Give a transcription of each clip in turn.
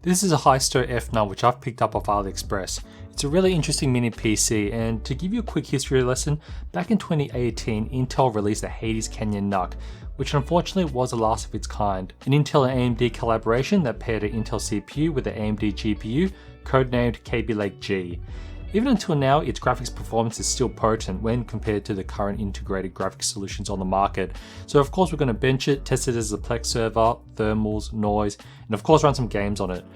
This is a Hystou F9 which I've picked up off Aliexpress. It's a really interesting mini PC, and to give you a quick history lesson, back in 2018 Intel released the Hades Canyon NUC, which unfortunately was the last of its kind. An Intel and AMD collaboration that paired an Intel CPU with an AMD GPU, codenamed Kaby Lake G. Even until now, its graphics performance is still potent when compared to the current integrated graphics solutions on the market. So of course we're going to bench it, test it as a Plex server, thermals, noise, and of course run some games on it.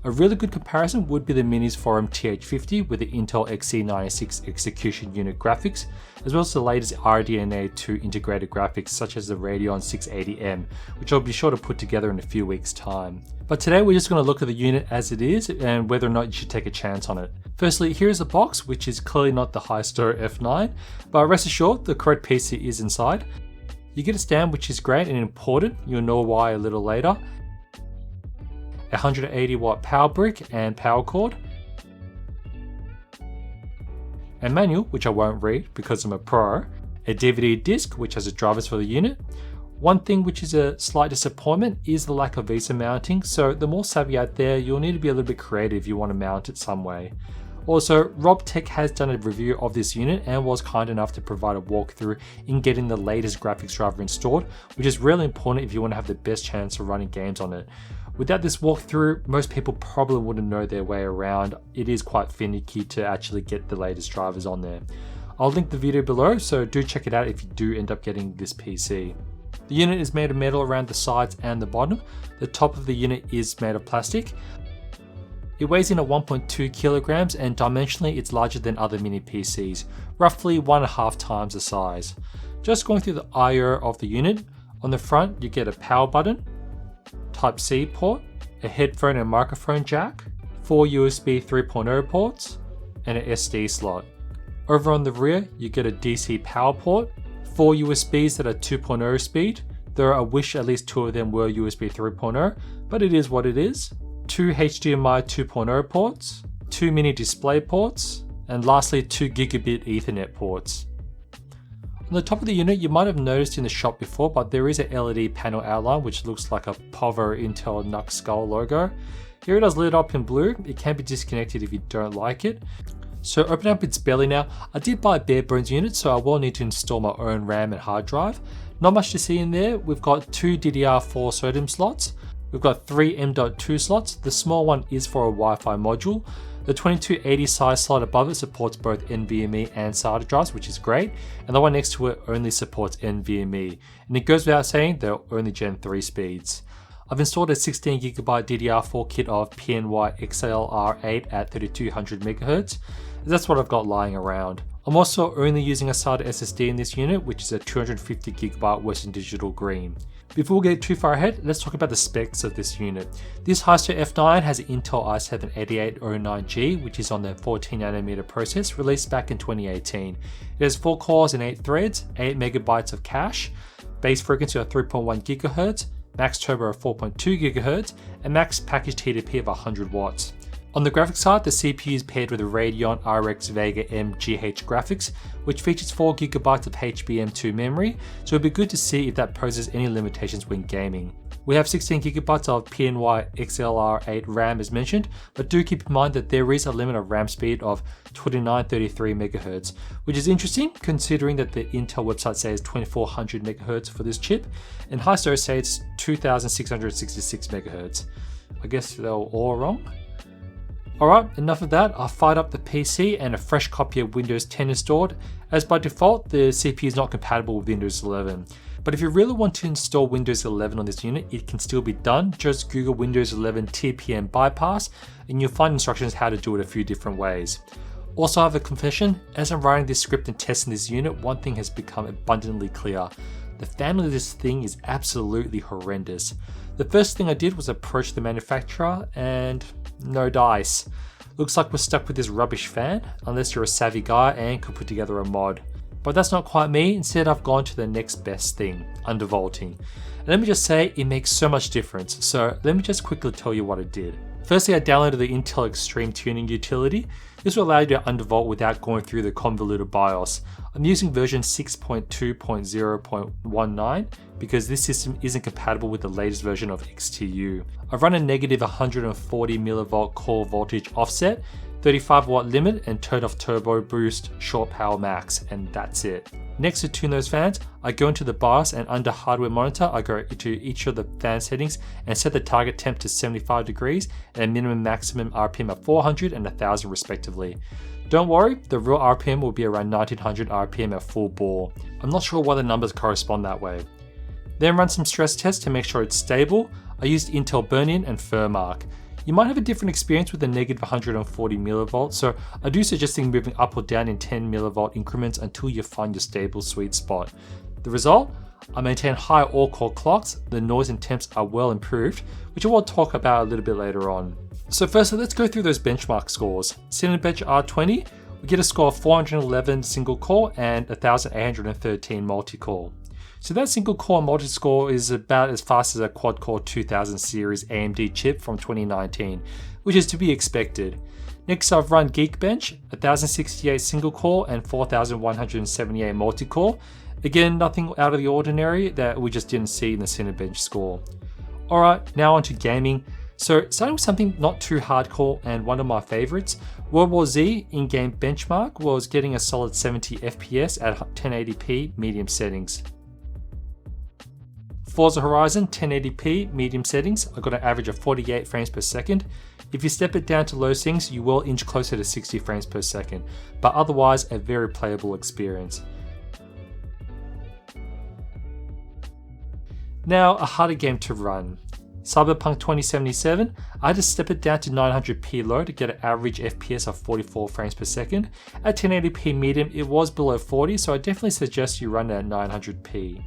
A really good comparison would be the Minis Forum TH50 with the Intel XC96 execution unit graphics, as well as the latest RDNA 2 integrated graphics such as the Radeon 680M, which I'll be sure to put together in a few weeks' time. But today we're just going to look at the unit as it is and whether or not you should take a chance on it. Firstly, here's the box, which is clearly not the Hystou F9, but rest assured the correct PC is inside. You get a stand, which is great and important, you'll know why a little later. A 180 watt power brick and power cord. A manual, which I won't read because I'm a pro. A DVD disc, which has the drivers for the unit. One thing which is a slight disappointment is the lack of VESA mounting, so the more savvy out there, you'll need to be a little bit creative if you want to mount it some way. Also, Robtech has done a review of this unit and was kind enough to provide a walkthrough in getting the latest graphics driver installed, which is really important if you want to have the best chance of running games on it. Without this walkthrough, most people probably wouldn't know their way around. It is quite finicky to actually get the latest drivers on there. I'll link the video below, so do check it out if you do end up getting this PC. The unit is made of metal around the sides and the bottom. The top of the unit is made of plastic. It weighs in at 1.2 kilograms and dimensionally it's larger than other mini PCs, roughly 1.5 times the size. Just going through the I/O of the unit, on the front you get a power button, Type-C port, a headphone and microphone jack, 4 USB 3.0 ports, and an SD slot. Over on the rear you get a DC power port, 4 USBs that are 2.0 speed, though I wish at least 2 of them were USB 3.0, but it is what it is. 2 HDMI 2.0 ports, 2 mini display ports, and lastly 2 gigabit Ethernet ports. On the top of the unit, you might have noticed in the shop before, but there is a LED panel outline which looks like a Povo Intel NUC skull logo. Here it is lit up in blue. It can be disconnected if you don't like it. So open up its belly now. I did buy a bare bones unit, so I will need to install my own RAM and hard drive. Not much to see in there. We've got 2 DDR4 SODIMM slots. We've got 3 M.2 slots. The small one is for a Wi-Fi module. The 2280 size slot above it supports both NVMe and SATA drives, which is great, and the one next to it only supports NVMe. And it goes without saying, they're only Gen 3 speeds. I've installed a 16GB DDR4 kit of PNY XLR8 at 3200 MHz. That's what I've got lying around. I'm also only using a SATA SSD in this unit, which is a 250GB Western Digital Green. Before we get too far ahead, let's talk about the specs of this unit. This Hystou F9 has an Intel i7-8809G, which is on the 14nm process, released back in 2018. It has 4 cores and 8 threads, 8 MB of cache, base frequency of 3.1 GHz, max turbo of 4.2 GHz, and max packaged TDP of 100 watts. On the graphics side, the CPU is paired with a Radeon RX Vega MGH graphics, which features 4GB of HBM2 memory, so it'd be good to see if that poses any limitations when gaming. We have 16GB of PNY XLR8 RAM as mentioned, but do keep in mind that there is a limit of RAM speed of 2933 MHz, which is interesting considering that the Intel website says 2400 MHz for this chip, and Hystou says it's 2666 MHz. I guess they were all wrong. Alright, enough of that. I've fired up the PC and a fresh copy of Windows 10 installed, as by default the CPU is not compatible with Windows 11. But if you really want to install Windows 11 on this unit, it can still be done. Just Google Windows 11 TPM bypass and you'll find instructions how to do it a few different ways. Also, I have a confession. As I'm writing this script and testing this unit, one thing has become abundantly clear. The family of this thing is absolutely horrendous. The first thing I did was approach the manufacturer and no dice. Looks like we're stuck with this rubbish fan, unless you're a savvy guy and could put together a mod. But that's not quite me. Instead, I've gone to the next best thing, undervolting. And let me just say, it makes so much difference. So let me just quickly tell you what I did. Firstly, I downloaded the Intel Extreme Tuning utility. This will allow you to undervolt without going through the convoluted BIOS. I'm using version 6.2.0.19 because this system isn't compatible with the latest version of XTU. I've run a negative 140 mV core voltage offset, 35 watt limit, and turned off turbo boost, short power max, and that's it. Next, to tune those fans, I go into the BIOS, and under hardware monitor, I go into each of the fan settings and set the target temp to 75 degrees and a minimum maximum RPM of 400 and 1000 respectively. Don't worry, the real RPM will be around 1900 RPM at full bore. I'm not sure why the numbers correspond that way. Then run some stress tests to make sure it's stable. I used Intel Burn-In and Furmark. You might have a different experience with the negative 140 mV, so I do suggest moving up or down in 10 mV increments until you find your stable sweet spot. The result? I maintain high all-core clocks, the noise and temps are well improved, which I will talk about a little bit later on. So firstly, let's go through those benchmark scores. Cinebench R20, we get a score of 411 single core and 1813 multi-core. So that single core multi-score is about as fast as a quad-core 2000 series AMD chip from 2019, which is to be expected. Next, I've run Geekbench, 1068 single core and 4178 multi-core. Again, nothing out of the ordinary that we just didn't see in the Cinebench score. Alright, now on to gaming. So starting with something not too hardcore and one of my favorites, World War Z in-game benchmark was getting a solid 70 FPS at 1080p medium settings. Forza Horizon 1080p medium settings, I got an average of 48 frames per second. If you step it down to low settings, you will inch closer to 60 frames per second, but otherwise a very playable experience. Now, a harder game to run. Cyberpunk 2077, I had to step it down to 900p low to get an average FPS of 44 frames per second. At 1080p medium, it was below 40, so I definitely suggest you run it at 900p.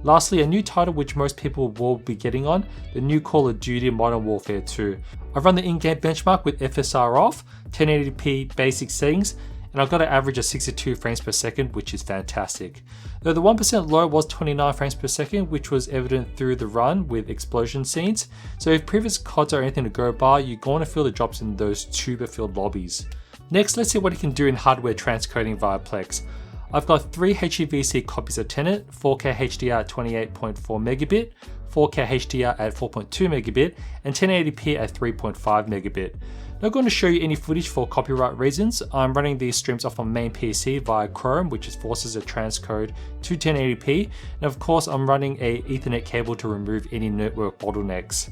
Lastly, a new title which most people will be getting on, the new Call of Duty Modern Warfare 2. I've run the in-game benchmark with FSR off, 1080p basic settings, and I've got an average of 62 frames per second, which is fantastic. Though the 1% low was 29 frames per second, which was evident through the run with explosion scenes. So if previous CODs are anything to go by, you're going to feel the drops in those tuber-filled lobbies. Next, let's see what it can do in hardware transcoding via Plex. I've got 3 HEVC copies of Tenet, 4K HDR at 28.4 megabit, 4K HDR at 4.2 megabit, and 1080p at 3.5 megabit. Not going to show you any footage for copyright reasons. I'm running these streams off my main PC via Chrome, which forces a transcode to 1080p, and of course I'm running a Ethernet cable to remove any network bottlenecks.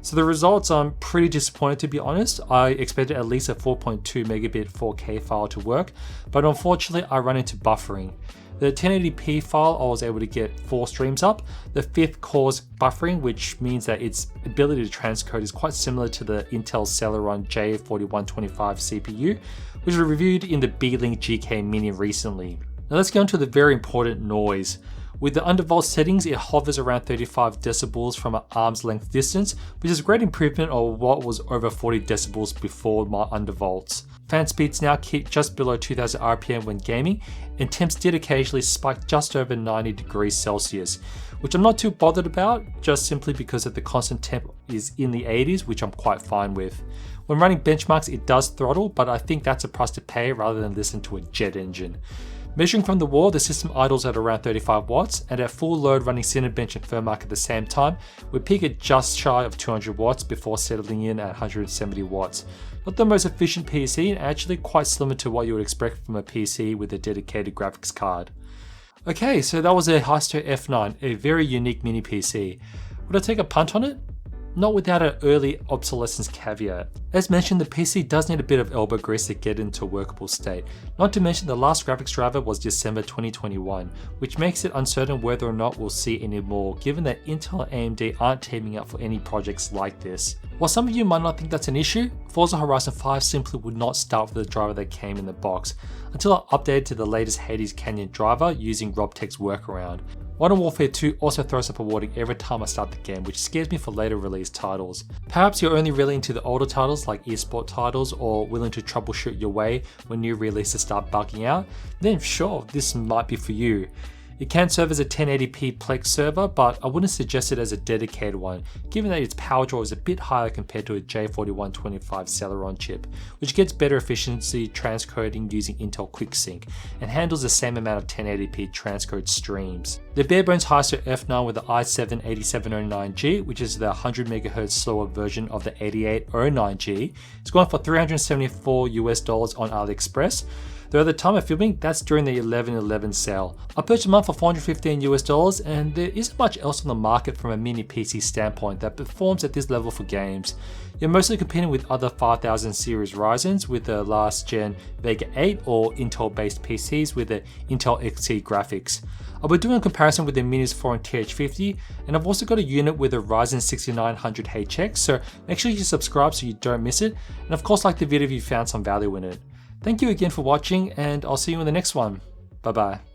So the results, I'm pretty disappointed to be honest. I expected at least a 4.2 megabit 4K file to work, but unfortunately I run into buffering. The 1080p file, I was able to get 4 streams up. The 5th core's buffering, which means that its ability to transcode is quite similar to the Intel Celeron J4125 CPU, which was reviewed in the B-Link GK Mini recently. Now let's get on to the very important noise. With the undervolt settings, it hovers around 35 decibels from an arm's length distance, which is a great improvement of what was over 40 decibels before my undervolts. Fan speeds now keep just below 2000 RPM when gaming, and temps did occasionally spike just over 90 degrees Celsius, which I'm not too bothered about, just simply because of the constant temp is in the 80s, which I'm quite fine with. When running benchmarks, it does throttle, but I think that's a price to pay rather than listen to a jet engine. Measuring from the wall, the system idles at around 35 watts, and at full load running Cinebench and Furmark at the same time, we peak at just shy of 200 watts before settling in at 170 watts. Not the most efficient PC, and actually quite similar to what you would expect from a PC with a dedicated graphics card. Okay, so that was a Hystou F9, a very unique mini PC. Would I take a punt on it? Not without an early obsolescence caveat. As mentioned, the PC does need a bit of elbow grease to get into a workable state, not to mention the last graphics driver was December 2021, which makes it uncertain whether or not we'll see any more, given that Intel and AMD aren't teaming up for any projects like this. While some of you might not think that's an issue, Forza Horizon 5 simply would not start with the driver that came in the box, until I updated to the latest Hades Canyon driver using Robtech's workaround. Modern Warfare 2 also throws up a warning every time I start the game, which scares me for later release titles. Perhaps you're only really into the older titles like eSport titles or willing to troubleshoot your way when new releases start bugging out, then sure, this might be for you. It can serve as a 1080p Plex server, but I wouldn't suggest it as a dedicated one, given that its power draw is a bit higher compared to a J4125 Celeron chip, which gets better efficiency transcoding using Intel QuickSync, and handles the same amount of 1080p transcode streams. The barebones Hystou F9 with the i7-8709G, which is the 100 MHz slower version of the 8809G, is going for $374 on Aliexpress. Though at the time of filming, that's during the 11/11 sale. I purchased mine for $415, and there isn't much else on the market from a mini PC standpoint that performs at this level for games. You're mostly competing with other 5000 series Ryzens with the last gen Vega 8 or Intel based PCs with the Intel XT graphics. I'll be doing a comparison with the Minis 4 and TH50, and I've also got a unit with a Ryzen 6900HX, so make sure you subscribe so you don't miss it, and of course like the video if you found some value in it. Thank you again for watching, and I'll see you in the next one. Bye bye.